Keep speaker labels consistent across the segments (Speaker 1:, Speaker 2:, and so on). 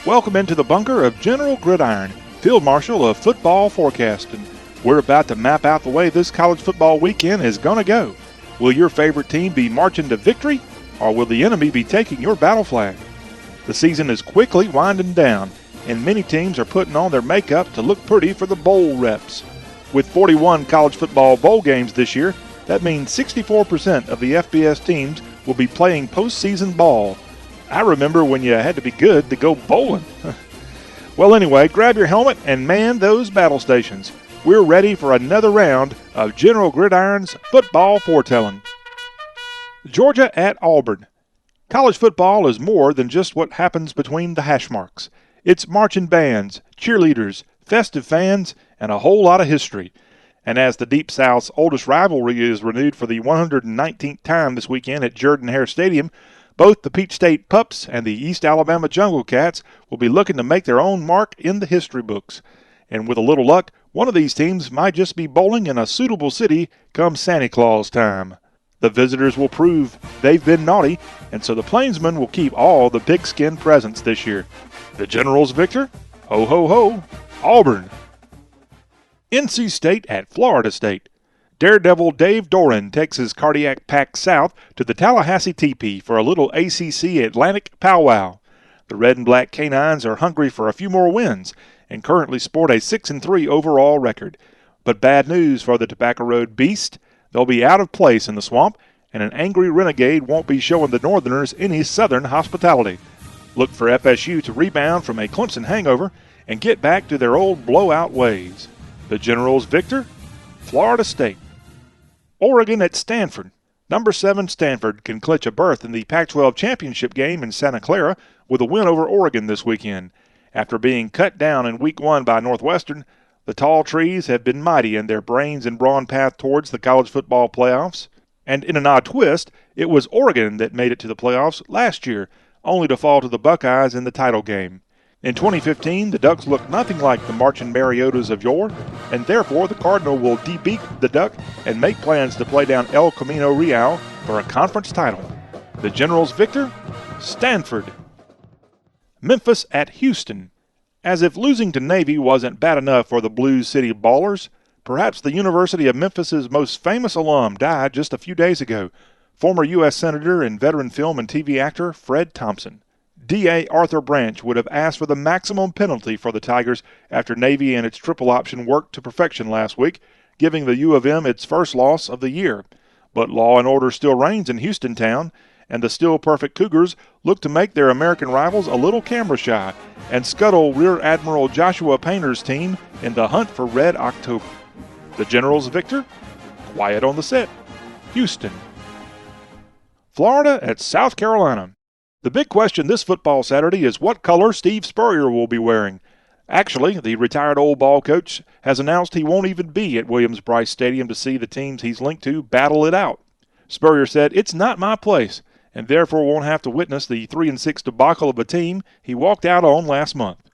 Speaker 1: Welcome into the bunker of General Gridiron, Field Marshal of football forecasting. We're about to map out the way this college football weekend is going to go. Will your favorite team be marching to victory, or will the enemy be taking your battle flag? The season is quickly winding down, and many teams are putting on their makeup to look pretty for the bowl reps. With 41 college football bowl games this year, that means 64% of the FBS teams will be playing postseason ball. I remember when you had to be good to go bowling. Well, anyway, grab your helmet and man those battle stations. We're ready for another round of General Gridiron's football foretelling. Georgia at Auburn. College football is more than just what happens between the hash marks. It's marching bands, cheerleaders, festive fans, and a whole lot of history. And as the Deep South's oldest rivalry is renewed for the 119th time this weekend at Jordan-Hare Stadium, both the Peach State Pups and the East Alabama Jungle Cats will be looking to make their own mark in the history books. And with a little luck, one of these teams might just be bowling in a suitable city come Santa Claus time. The visitors will prove they've been naughty, and so the Plainsmen will keep all the pigskin presents this year. The Generals victor? Ho, ho, ho, Auburn. NC State at Florida State. Daredevil Dave Doran takes his cardiac pack south to the Tallahassee Teepee for a little ACC Atlantic powwow. The red and black Canines are hungry for a few more wins and currently sport a 6-3 overall record. But bad news for the Tobacco Road Beast. They'll be out of place in the swamp, and an angry renegade won't be showing the Northerners any Southern hospitality. Look for FSU to rebound from a Clemson hangover and get back to their old blowout ways. The Generals victor? Florida State. Oregon at Stanford. Number 7 Stanford can clinch a berth in the Pac-12 championship game in Santa Clara with a win over Oregon this weekend. After being cut down in Week 1 by Northwestern, the tall trees have been mighty in their brains and brawn path towards the college football playoffs. And in an odd twist, it was Oregon that made it to the playoffs last year, only to fall to the Buckeyes in the title game. In 2015, the Ducks looked nothing like the marching Mariotas of yore, and therefore the Cardinal will de-beak the Duck and make plans to play down El Camino Real for a conference title. The Generals victor? Stanford. Memphis at Houston. As if losing to Navy wasn't bad enough for the Blues City Ballers, perhaps the University of Memphis's most famous alum died just a few days ago, former U.S. Senator and veteran film and TV actor Fred Thompson. D.A. Arthur Branch would have asked for the maximum penalty for the Tigers after Navy and its triple option worked to perfection last week, giving the U of M its first loss of the year. But law and order still reigns in Houston town, and the still perfect Cougars look to make their American rivals a little camera shy and scuttle Rear Admiral Joshua Painter's team in the hunt for Red October. The Generals victor? Quiet on the set. Houston. Florida at South Carolina. The big question this football Saturday is what color Steve Spurrier will be wearing. Actually, the retired old ball coach has announced he won't even be at Williams-Brice Stadium to see the teams he's linked to battle it out. Spurrier said, "It's not my place," and therefore won't have to witness the 3-6 debacle of a team he walked out on last month.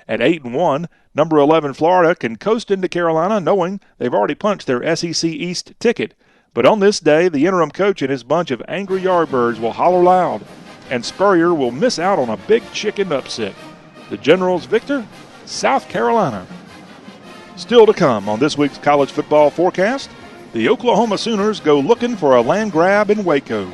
Speaker 1: At 8-1, number 11 Florida can coast into Carolina knowing they've already punched their SEC East ticket. But on this day, the interim coach and his bunch of angry Yardbirds will holler loud, and Spurrier will miss out on a big chicken upset. The Generals victor? South Carolina. Still to come on this week's college football forecast, the Oklahoma Sooners go looking for a land grab in Waco.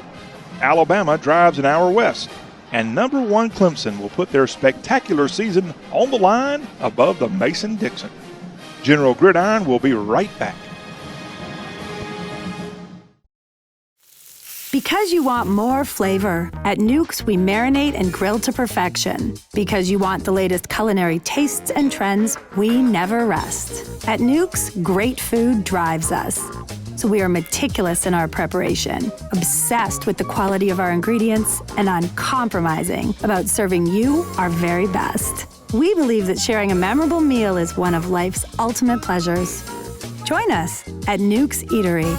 Speaker 1: Alabama drives an hour west, and number 1 Clemson will put their spectacular season on the line above the Mason-Dixon. General Gridiron will be right back.
Speaker 2: Because you want more flavor, at Nuke's we marinate and grill to perfection. Because you want the latest culinary tastes and trends, we never rest. At Nuke's, great food drives us. So we are meticulous in our preparation, obsessed with the quality of our ingredients, and uncompromising about serving you our very best. We believe that sharing a memorable meal is one of life's ultimate pleasures. Join us at Nuke's Eatery.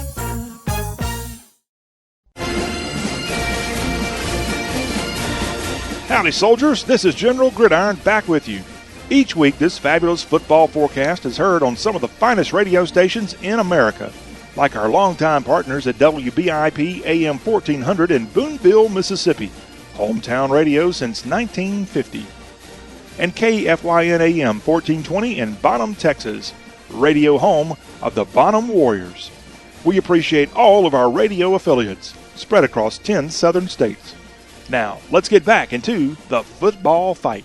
Speaker 1: Howdy, soldiers. This is General Gridiron back with you. Each week, this fabulous football forecast is heard on some of the finest radio stations in America, like our longtime partners at WBIP AM 1400 in Boonville, Mississippi, hometown radio since 1950. and KFYN AM 1420 in Bonham, Texas, radio home of the Bonham Warriors. We appreciate all of our radio affiliates spread across 10 southern states. Now, let's get back into the football fight.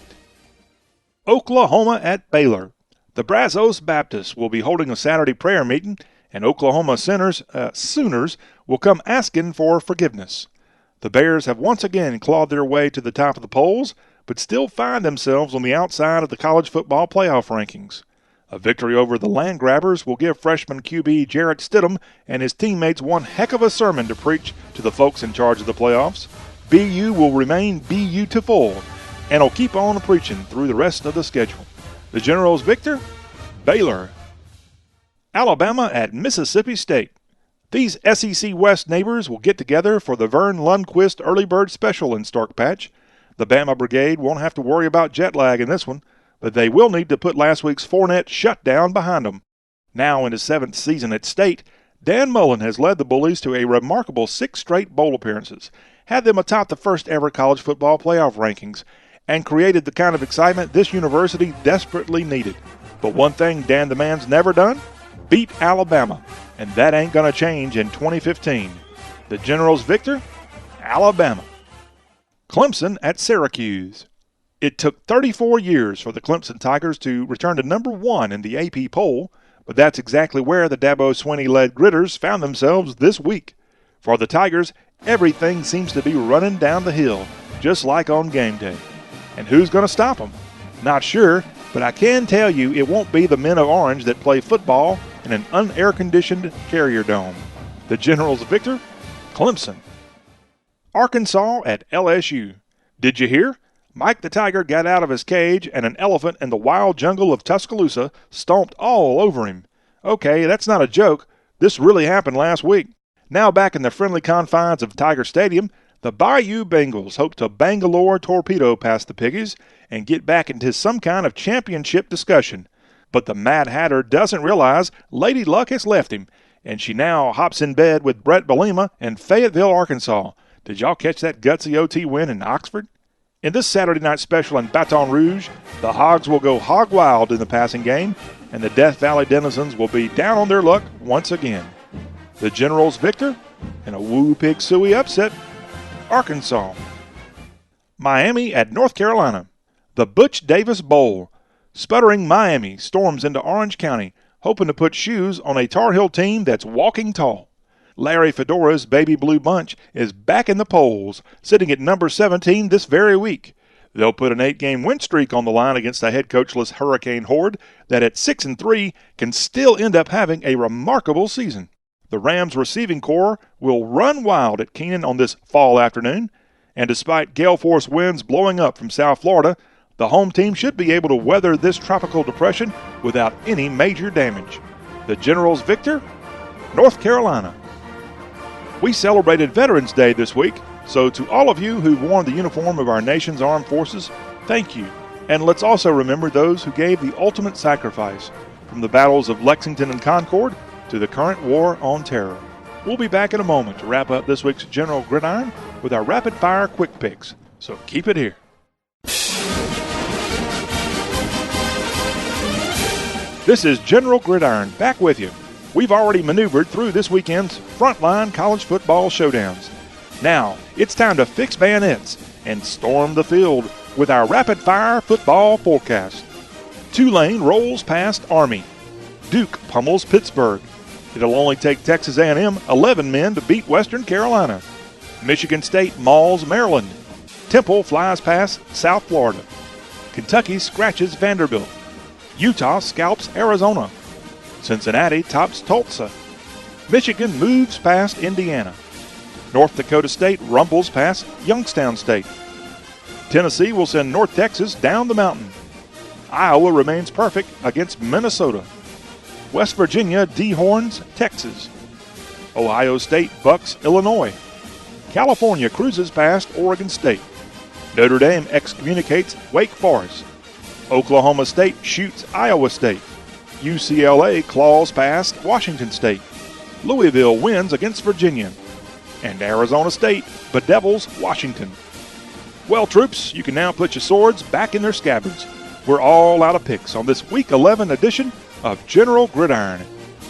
Speaker 1: Oklahoma at Baylor. The Brazos Baptists will be holding a Saturday prayer meeting, and Oklahoma Sooners will come asking for forgiveness. The Bears have once again clawed their way to the top of the polls, but still find themselves on the outside of the college football playoff rankings. A victory over the Land Grabbers will give freshman QB Jarrett Stidham and his teammates one heck of a sermon to preach to the folks in charge of the playoffs. BU will remain beautiful and will keep on preaching through the rest of the schedule. The Generals victor? Baylor. Alabama at Mississippi State. These SEC West neighbors will get together for the Vern Lundquist Early Bird Special in Stark Patch. The Bama Brigade won't have to worry about jet lag in this one, but they will need to put last week's 4-net shutdown behind them. Now in his 7th season at State, Dan Mullen has led the Bullies to a remarkable 6 straight bowl appearances, had them atop the first ever college football playoff rankings, and created the kind of excitement this university desperately needed. But one thing Dan the Man's never done? Beat Alabama, and that ain't going to change in 2015. The Generals victor? Alabama. Clemson at Syracuse. It took 34 years for the Clemson Tigers to return to number 1 in the AP poll, but that's exactly where the Dabo Swinney-led Gritters found themselves this week. For the Tigers, everything seems to be running down the hill, just like on game day. And who's going to stop them? Not sure, but I can tell you it won't be the men of orange that play football in an unair-conditioned Carrier Dome. The Generals victor? Clemson. Arkansas at LSU. Did you hear? Mike the Tiger got out of his cage and an elephant in the wild jungle of Tuscaloosa stomped all over him. Okay, that's not a joke. This really happened last week. Now back in the friendly confines of Tiger Stadium, the Bayou Bengals hope to Bangalore torpedo past the Piggies and get back into some kind of championship discussion. But the Mad Hatter doesn't realize Lady Luck has left him, and she now hops in bed with Brett Bielema in Fayetteville, Arkansas. Did y'all catch that gutsy OT win in Oxford? In this Saturday night special in Baton Rouge, the Hogs will go hog wild in the passing game, and the Death Valley denizens will be down on their luck once again. The Generals victor in a Woo Pig Suey upset, Arkansas. Miami at North Carolina. The Butch Davis Bowl. Sputtering Miami storms into Orange County, hoping to put shoes on a Tar Heel team that's walking tall. Larry Fedora's Baby Blue Bunch is back in the polls, sitting at number 17 this very week. They'll put an 8-game win streak on the line against a head coachless Hurricane horde that at 6-3 can still end up having a remarkable season. The Rams receiving corps will run wild at Keenan on this fall afternoon, and despite gale force winds blowing up from South Florida, the home team should be able to weather this tropical depression without any major damage. The Generals victor? North Carolina. We celebrated Veterans Day this week, so to all of you who've worn the uniform of our nation's armed forces, thank you. And let's also remember those who gave the ultimate sacrifice, from the battles of Lexington and Concord to the current war on terror. We'll be back in a moment to wrap up this week's General Gridiron with our rapid-fire quick picks, so keep it here. This is General Gridiron, back with you. We've already maneuvered through this weekend's frontline college football showdowns. Now, it's time to fix bayonets and storm the field with our rapid-fire football forecast. Tulane rolls past Army. Duke pummels Pittsburgh. It'll only take Texas A&M 11 men to beat Western Carolina. Michigan State mauls Maryland. Temple flies past South Florida. Kentucky scratches Vanderbilt. Utah scalps Arizona. Cincinnati tops Tulsa. Michigan moves past Indiana. North Dakota State rumbles past Youngstown State. Tennessee will send North Texas down the mountain. Iowa remains perfect against Minnesota. West Virginia dehorns Texas. Ohio State bucks Illinois. California cruises past Oregon State. Notre Dame excommunicates Wake Forest. Oklahoma State shoots Iowa State. UCLA claws past Washington State. Louisville wins against Virginia. And Arizona State bedevils Washington. Well, troops, you can now put your swords back in their scabbards. We're all out of picks on this Week 11 edition of General Gridiron.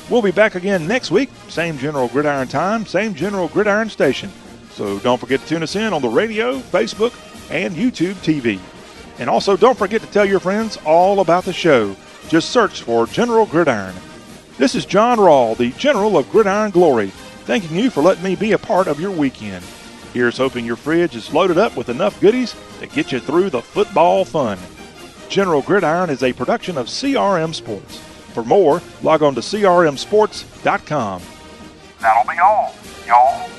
Speaker 1: We'll be back again next week, same General Gridiron time, same General Gridiron station. So don't forget to tune us in on the radio, Facebook, and YouTube TV. And also don't forget to tell your friends all about the show. Just search for General Gridiron. This is John Rawl, the General of Gridiron Glory, thanking you for letting me be a part of your weekend. Here's hoping your fridge is loaded up with enough goodies to get you through the football fun. General Gridiron is a production of CRM Sports. For more, log on to crmsports.com.
Speaker 3: That'll be all, y'all.